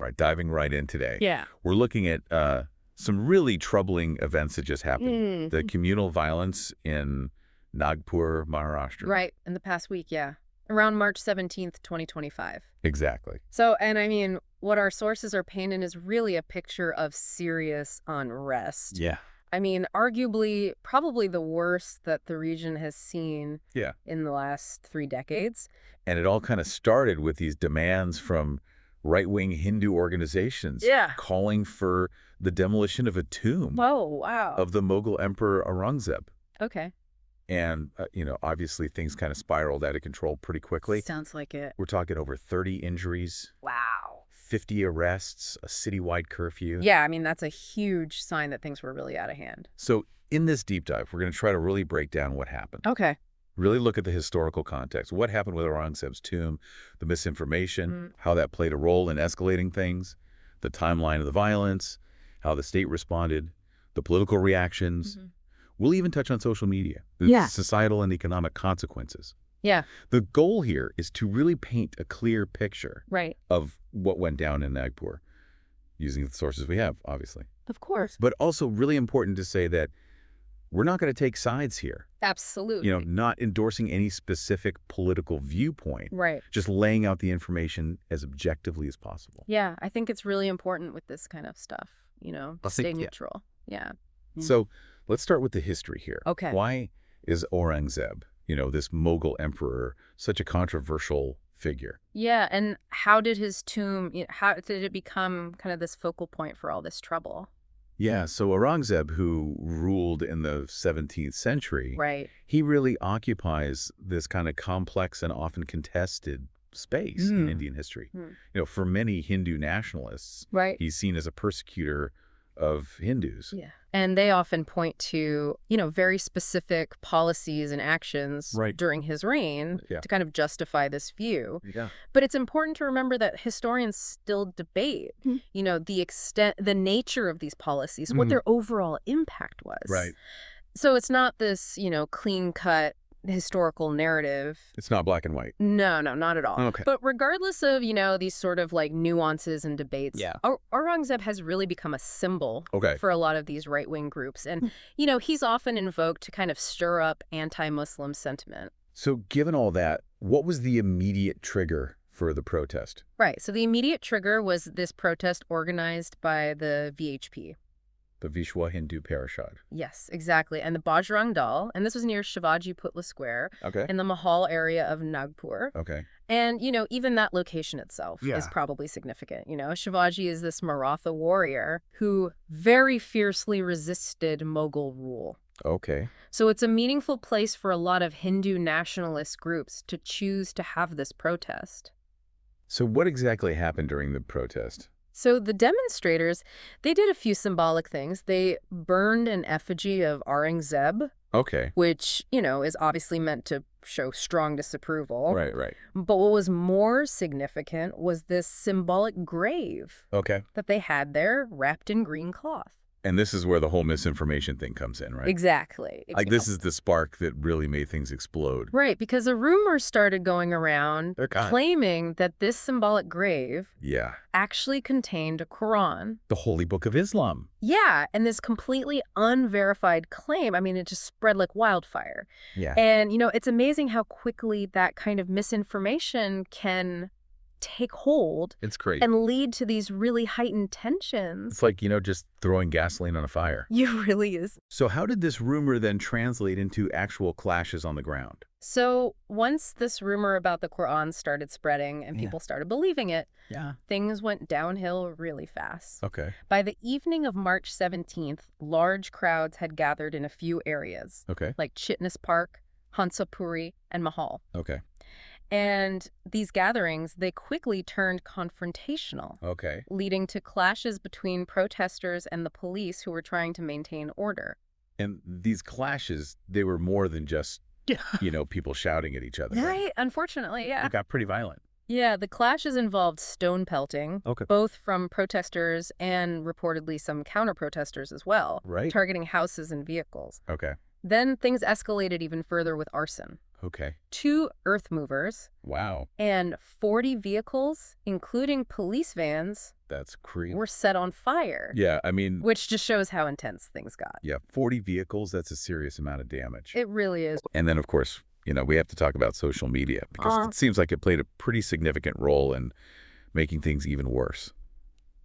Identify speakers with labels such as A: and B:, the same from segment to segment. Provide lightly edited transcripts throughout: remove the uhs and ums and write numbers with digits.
A: All right, diving right in today.
B: Yeah.
A: We're looking at some really troubling events that just happened. The
B: Mm.
A: communal violence in Nagpur, Maharashtra.
B: Right. In the past week, yeah. Around March 17th, 2025.
A: Exactly.
B: So, and I mean, what our sources are painting is really a picture of serious unrest.
A: Yeah.
B: I mean, arguably, probably the worst that the region has seen
A: Yeah.
B: in the last 3 decades.
A: And it all kind of started with these demands from right-wing Hindu organizations
B: Yeah.
A: calling for the demolition of a tomb
B: Whoa, wow.
A: of the Mughal Emperor Aurangzeb.
B: Okay.
A: And, obviously things kind of spiraled out of control pretty quickly.
B: Sounds like it.
A: We're talking over 30 injuries,
B: Wow.
A: 50 arrests, a citywide curfew.
B: Yeah, I mean, that's a huge sign that things were really out of hand.
A: So in this deep dive, we're going to try to really break down what happened.
B: Okay.
A: Really look at the historical context. What happened with Aurangzeb's tomb, the misinformation, how that played a role in escalating things, the timeline of the violence, how the state responded, the political reactions. We'll even touch on social media, the societal and economic consequences.
B: Yeah.
A: The goal here is to really paint a clear picture
B: Right.
A: of what went down in Nagpur, using the sources we have, obviously.
B: Of course.
A: But also really important to say that we're not going to take sides here.
B: Absolutely.
A: Not endorsing any specific political viewpoint.
B: Right.
A: Just laying out the information as objectively as possible.
B: Yeah, I think it's really important with this kind of stuff, to stay
A: yeah.
B: neutral. Yeah.
A: So let's start with the history here.
B: Okay.
A: Why is Aurangzeb, this Mughal emperor, such a controversial figure?
B: Yeah, and how did his tomb, how did it become kind of this focal point for all this trouble?
A: Yeah, so Aurangzeb, who ruled in the 17th century,
B: Right.
A: he really occupies this kind of complex and often contested space in Indian history. For many Hindu nationalists,
B: Right.
A: he's seen as a persecutor of Hindus.
B: Yeah. And they often point to, very specific policies and actions during his reign to kind of justify this view.
A: Yeah.
B: But it's important to remember that historians still debate, the extent, the nature of these policies, what their overall impact was.
A: Right.
B: So it's not this, clean-cut historical narrative.
A: It's not black and white.
B: No, not at all.
A: Okay.
B: But regardless of, these sort of like nuances and debates, Aurangzeb has really become a symbol for a lot of these right-wing groups. And, he's often invoked to kind of stir up anti-Muslim sentiment.
A: So given all that, what was the immediate trigger for the protest?
B: Right. So the immediate trigger was this protest organized by the VHP.
A: The Vishwa Hindu Parishad.
B: Yes, exactly. And the Bajrang Dal, and this was near Shivaji Putla Square in the Mahal area of Nagpur.
A: Okay.
B: And, even that location itself is probably significant. Shivaji is this Maratha warrior who very fiercely resisted Mughal rule.
A: Okay.
B: So it's a meaningful place for a lot of Hindu nationalist groups to choose to have this protest.
A: So what exactly happened during the protest?
B: So the demonstrators, they did a few symbolic things. They burned an effigy of Aurangzeb, which, is obviously meant to show strong disapproval.
A: Right.
B: But what was more significant was this symbolic grave that they had there wrapped in green cloth.
A: And this is where the whole misinformation thing comes in, right?
B: Exactly.
A: Like this is the spark that really made things explode.
B: Right, because a rumor started going around claiming that this symbolic grave actually contained a Quran.
A: The Holy Book of Islam.
B: Yeah, and this completely unverified claim, I mean, it just spread like wildfire.
A: Yeah.
B: And, it's amazing how quickly that kind of misinformation can take hold.
A: It's crazy.
B: And lead to these really heightened tensions.
A: It's like, just throwing gasoline on a fire.
B: It really is.
A: So how did this rumor then translate into actual clashes on the ground?
B: So once this rumor about the Quran started spreading and people started believing it, things went downhill really fast.
A: Okay.
B: By the evening of March 17th, large crowds had gathered in a few areas. Like Chitnis Park, Hansapuri, and Mahal.
A: Okay.
B: And these gatherings, they quickly turned confrontational, leading to clashes between protesters and the police who were trying to maintain order.
A: And these clashes, they were more than just, people shouting at each other.
B: Right, unfortunately, yeah.
A: It got pretty violent.
B: Yeah, the clashes involved stone pelting, both from protesters and reportedly some counter-protesters as well, targeting houses and vehicles.
A: Okay.
B: Then things escalated even further with arson.
A: Okay.
B: 2 earth movers.
A: Wow.
B: And 40 vehicles, including police vans,
A: That's crazy.
B: were set on fire.
A: Yeah, I mean...
B: Which just shows how intense things got.
A: Yeah, 40 vehicles, that's a serious amount of damage.
B: It really is.
A: And then, of course, we have to talk about social media, because it seems like it played a pretty significant role in making things even worse.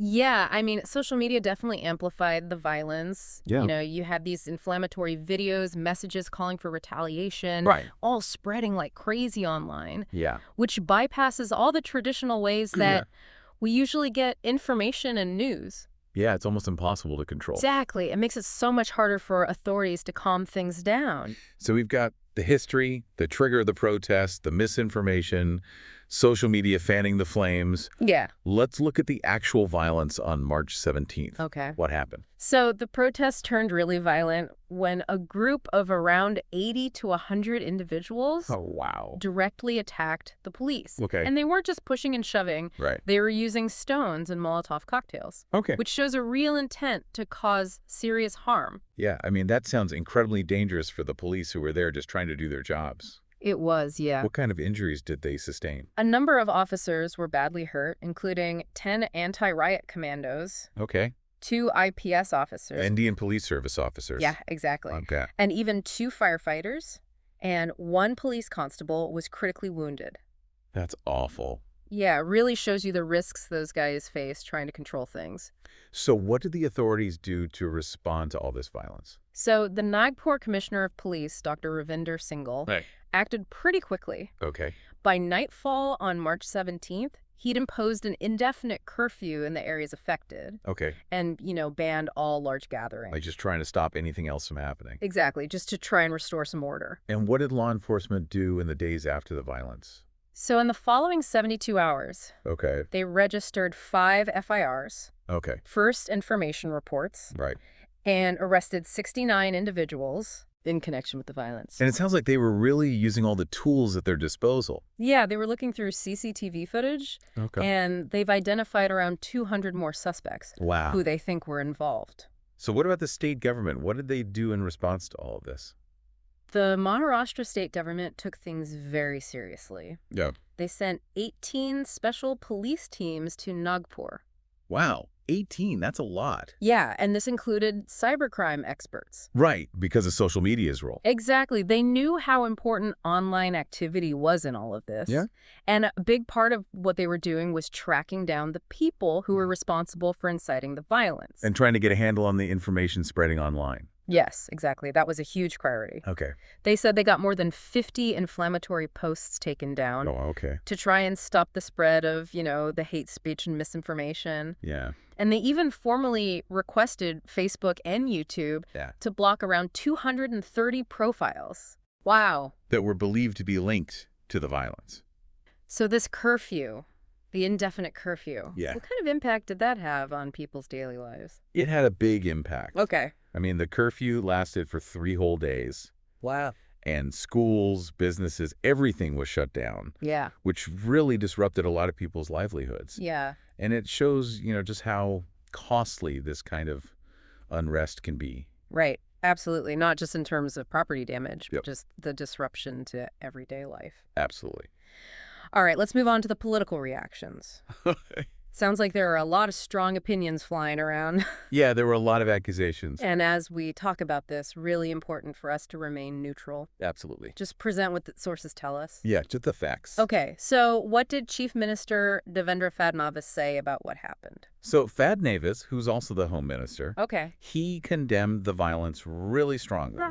B: Yeah, I mean, social media definitely amplified the violence.
A: Yeah.
B: You had these inflammatory videos, messages calling for retaliation,
A: Right.
B: all spreading like crazy online.
A: Yeah.
B: Which bypasses all the traditional ways that we usually get information and news.
A: Yeah, it's almost impossible to control.
B: Exactly. It makes it so much harder for authorities to calm things down.
A: So we've got the history, the trigger of the protest, the misinformation, social media fanning the flames.
B: Yeah.
A: Let's look at the actual violence on March 17th.
B: Okay.
A: What happened?
B: So the protest turned really violent when a group of around 80 to 100 individuals directly attacked the police.
A: Okay.
B: And they weren't just pushing and shoving.
A: Right.
B: They were using stones and Molotov cocktails.
A: Okay.
B: Which shows a real intent to cause serious harm.
A: Yeah, I mean, that sounds incredibly dangerous for the police who were there just trying to do their jobs.
B: It was, yeah.
A: What kind of injuries did they sustain?
B: A number of officers were badly hurt, including 10 anti-riot commandos.
A: Okay.
B: 2 IPS officers.
A: Indian Police Service officers.
B: Yeah, exactly.
A: Okay.
B: And even 2 firefighters, and 1 police constable was critically wounded.
A: That's awful.
B: Yeah, it really shows you the risks those guys face trying to control things.
A: So what did the authorities do to respond to all this violence?
B: So the Nagpur Commissioner of Police, Dr. Ravinder Singhal, acted pretty quickly.
A: Okay.
B: By nightfall on March 17th, he'd imposed an indefinite curfew in the areas affected.
A: Okay.
B: And, banned all large gatherings.
A: Like just trying to stop anything else from happening.
B: Exactly, just to try and restore some order.
A: And what did law enforcement do in the days after the violence?
B: So in the following 72 hours, they registered 5 FIRs, first information reports, and arrested 69 individuals in connection with the violence.
A: And it sounds like they were really using all the tools at their disposal.
B: Yeah, they were looking through CCTV footage, and they've identified around 200 more suspects who they think were involved.
A: So what about the state government? What did they do in response to all of this?
B: The Maharashtra state government took things very seriously.
A: Yeah.
B: They sent 18 special police teams to Nagpur.
A: Wow, 18, that's a lot.
B: Yeah, and this included cybercrime experts.
A: Right, because of social media's role.
B: Exactly. They knew how important online activity was in all of this.
A: Yeah.
B: And a big part of what they were doing was tracking down the people who were responsible for inciting the violence.
A: And trying to get a handle on the information spreading online.
B: Yes, exactly. That was a huge priority.
A: Okay.
B: They said they got more than 50 inflammatory posts taken down to try and stop the spread of, the hate speech and misinformation.
A: Yeah.
B: And they even formally requested Facebook and YouTube to block around 230 profiles. Wow.
A: That were believed to be linked to the violence.
B: So this curfew, the indefinite curfew, what kind of impact did that have on people's daily lives?
A: It had a big impact.
B: Okay.
A: I mean, the curfew lasted for 3 whole days.
B: Wow.
A: And schools, businesses, everything was shut down.
B: Yeah.
A: Which really disrupted a lot of people's livelihoods.
B: Yeah.
A: And it shows, just how costly this kind of unrest can be.
B: Right. Absolutely. Not just in terms of property damage, but just the disruption to everyday life.
A: Absolutely.
B: All right, let's move on to the political reactions. Sounds like there are a lot of strong opinions flying around.
A: Yeah, there were a lot of accusations.
B: And as we talk about this, really important for us to remain neutral.
A: Absolutely.
B: Just present what the sources tell us.
A: Yeah, just the facts.
B: Okay, so what did Chief Minister Devendra Fadnavis say about what happened?
A: So Fadnavis, who's also the Home Minister, he condemned the violence really strongly,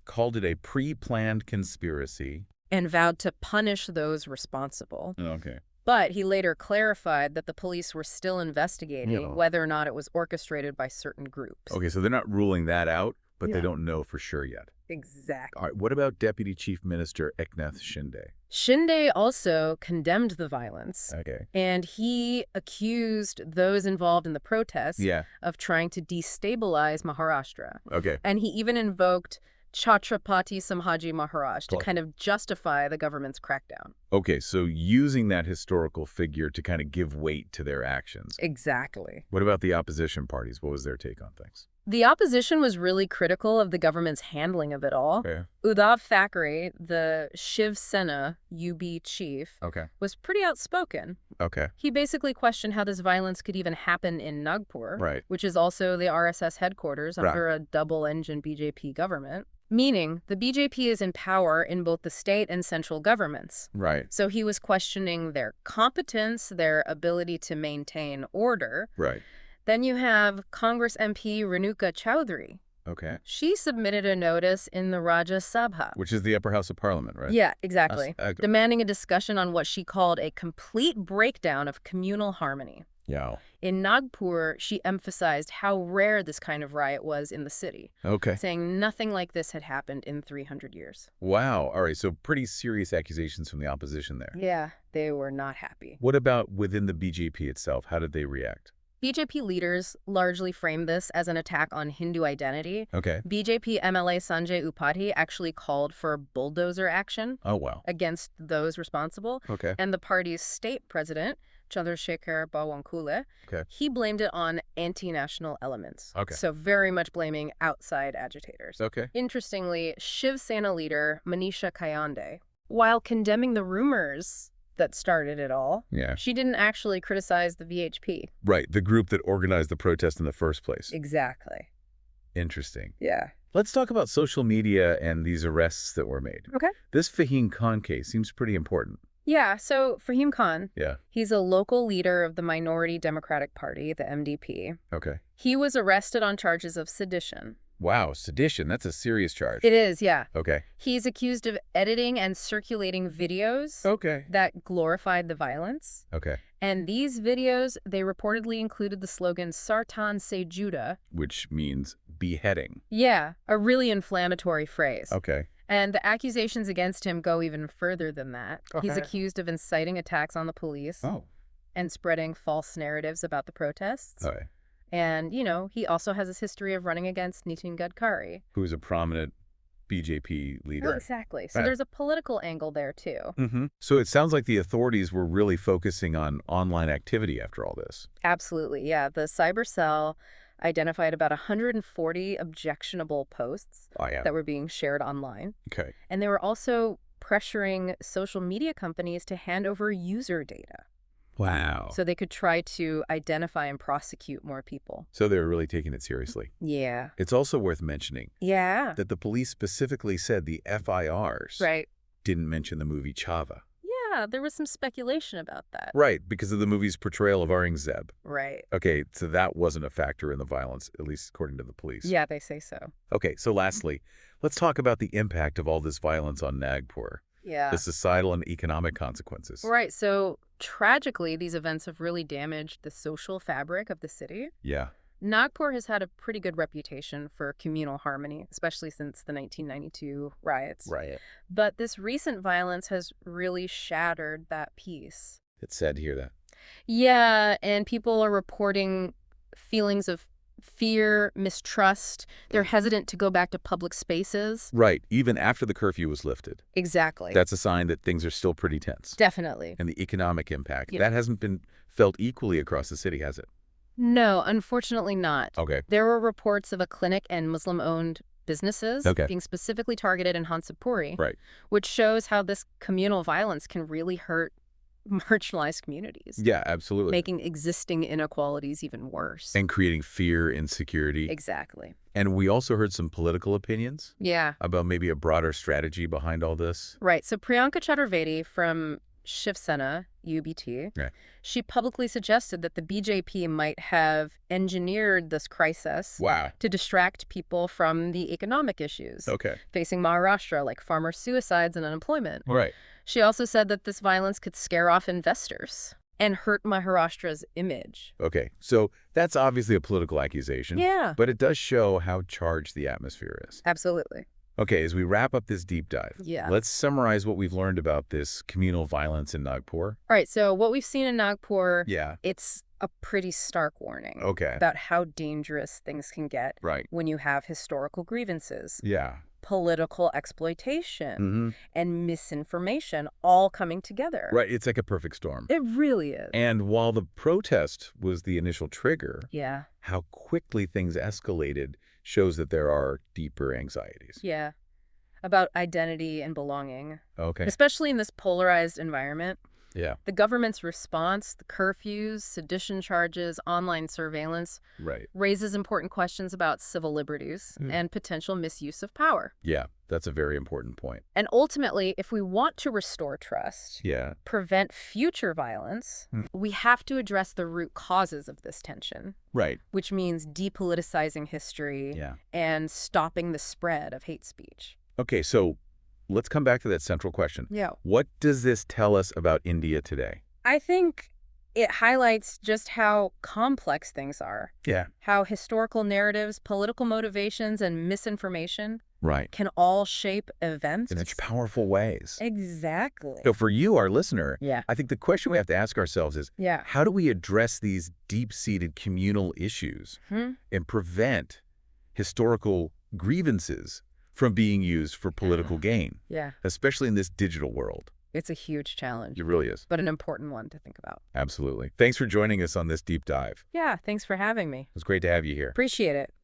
A: called it a pre-planned conspiracy.
B: And vowed to punish those responsible.
A: Okay.
B: But he later clarified that the police were still investigating whether or not it was orchestrated by certain groups.
A: Okay, so they're not ruling that out, but they don't know for sure yet.
B: Exactly.
A: All right, what about Deputy Chief Minister Eknath Shinde?
B: Shinde also condemned the violence.
A: Okay.
B: And he accused those involved in the protests of trying to destabilize Maharashtra.
A: Okay.
B: And he even invoked Chhatrapati Sambhaji Maharaj to kind of justify the government's crackdown.
A: Okay, so using that historical figure to kind of give weight to their actions.
B: Exactly.
A: What about the opposition parties? What was their take on things?
B: The opposition was really critical of the government's handling of it all.
A: Okay.
B: Uddhav Thackeray, the Shiv Sena UB chief, was pretty outspoken.
A: Okay.
B: He basically questioned how this violence could even happen in Nagpur, which is also the RSS headquarters under a double-engine BJP government. Meaning, the BJP is in power in both the state and central governments.
A: Right.
B: So he was questioning their competence, their ability to maintain order.
A: Right.
B: Then you have Congress MP Renuka Chowdhury.
A: Okay.
B: She submitted a notice in the Rajya Sabha.
A: Which is the upper house of parliament, right?
B: Yeah, exactly. Demanding a discussion on what she called a complete breakdown of communal harmony.
A: Yeah.
B: In Nagpur, she emphasized how rare this kind of riot was in the city.
A: Okay.
B: Saying nothing like this had happened in 300 years.
A: Wow. All right. So pretty serious accusations from the opposition there.
B: Yeah, they were not happy.
A: What about within the BJP itself? How did they react?
B: BJP leaders largely framed this as an attack on Hindu identity.
A: Okay.
B: BJP MLA Sanjay Upadhyay actually called for bulldozer action against those responsible.
A: Okay.
B: And the party's state president, Chandrasekhar Bawankule, he blamed it on anti-national elements.
A: Okay.
B: So very much blaming outside agitators.
A: Okay.
B: Interestingly, Shiv Sena leader Manisha Kayande, while condemning the rumors that started it all, she didn't actually criticize the VHP.
A: Right, the group that organized the protest in the first place.
B: Exactly.
A: Interesting.
B: Yeah.
A: Let's talk about social media and these arrests that were made.
B: Okay.
A: This Fahim Khan case seems pretty important.
B: Yeah, so Fahim Khan, he's a local leader of the Minority Democratic Party, the MDP.
A: Okay.
B: He was arrested on charges of sedition.
A: Wow, sedition, that's a serious charge.
B: It is, yeah.
A: Okay.
B: He's accused of editing and circulating videos that glorified the violence.
A: Okay.
B: And these videos, they reportedly included the slogan Sartan Se Juda,
A: which means beheading.
B: Yeah, a really inflammatory phrase.
A: Okay.
B: And the accusations against him go even further than that. He's accused of inciting attacks on the police and spreading false narratives about the protests. And, you know, he also has this history of running against Nitin Gadkari,
A: who's a prominent BJP leader.
B: Well, exactly. So there's a political angle there, too.
A: Mm-hmm. So it sounds like the authorities were really focusing on online activity after all this.
B: Absolutely, yeah. The cyber cell identified about 140 objectionable posts that were being shared online.
A: Okay.
B: And they were also pressuring social media companies to hand over user data.
A: Wow.
B: So they could try to identify and prosecute more people.
A: So they were really taking it seriously.
B: Yeah.
A: It's also worth mentioning that the police specifically said the FIRs didn't mention the movie Chava.
B: Yeah, there was some speculation about that.
A: Right, because of the movie's portrayal of Aurangzeb.
B: Right.
A: Okay, so that wasn't a factor in the violence, at least according to the police.
B: Yeah, they say so.
A: Okay, so lastly, let's talk about the impact of all this violence on Nagpur.
B: Yeah.
A: The societal and economic consequences.
B: Right, so tragically, these events have really damaged the social fabric of the city.
A: Yeah.
B: Nagpur has had a pretty good reputation for communal harmony, especially since the 1992 riots.
A: Right.
B: But this recent violence has really shattered that peace.
A: It's sad to hear that.
B: Yeah, and people are reporting feelings of fear, mistrust. They're hesitant to go back to public spaces.
A: Right, even after the curfew was lifted.
B: Exactly.
A: That's a sign that things are still pretty tense.
B: Definitely.
A: And the economic impact, that hasn't been felt equally across the city, has it?
B: No, unfortunately not.
A: Okay.
B: There were reports of a clinic and Muslim-owned businesses being specifically targeted in Hansapuri, which shows how this communal violence can really hurt marginalized communities.
A: Yeah, absolutely.
B: Making existing inequalities even worse.
A: And creating fear, insecurity.
B: Exactly.
A: And we also heard some political opinions.
B: Yeah.
A: About maybe a broader strategy behind all this.
B: Right. So Priyanka Chaturvedi from Shiv Sena, UBT, she publicly suggested that the BJP might have engineered this crisis to distract people from the economic issues facing Maharashtra, like farmer suicides and unemployment.
A: Right.
B: She also said that this violence could scare off investors and hurt Maharashtra's image.
A: Okay, so that's obviously a political accusation.
B: Yeah.
A: But it does show how charged the atmosphere is.
B: Absolutely.
A: Okay, as we wrap up this deep dive, let's summarize what we've learned about this communal violence in Nagpur.
B: All right, so what we've seen in Nagpur, it's a pretty stark warning about how dangerous things can get when you have historical grievances. political exploitation and misinformation all coming together.
A: Right. It's like a perfect storm.
B: It really is.
A: And while the protest was the initial trigger,
B: yeah,
A: how quickly things escalated shows that there are deeper anxieties.
B: Yeah. About identity and belonging.
A: Okay.
B: Especially in this polarized environment.
A: Yeah.
B: The government's response, the curfews, sedition charges, online surveillance, raises important questions about civil liberties and potential misuse of power.
A: Yeah, that's a very important point.
B: And ultimately, if we want to restore trust, prevent future violence, we have to address the root causes of this tension.
A: Right.
B: Which means depoliticizing history and stopping the spread of hate speech.
A: Okay, so let's come back to that central question.
B: Yeah.
A: What does this tell us about India today?
B: I think it highlights just how complex things are.
A: Yeah.
B: How historical narratives, political motivations, and misinformation can all shape events.
A: In such powerful ways.
B: Exactly.
A: So for you, our listener, I think the question we have to ask ourselves is, how do we address these deep-seated communal issues and prevent historical grievances from being used for political gain, especially in this digital world?
B: It's a huge challenge.
A: It really is.
B: But an important one to think about.
A: Absolutely. Thanks for joining us on this deep dive.
B: Yeah, thanks for having me.
A: It was great to have you here.
B: Appreciate it.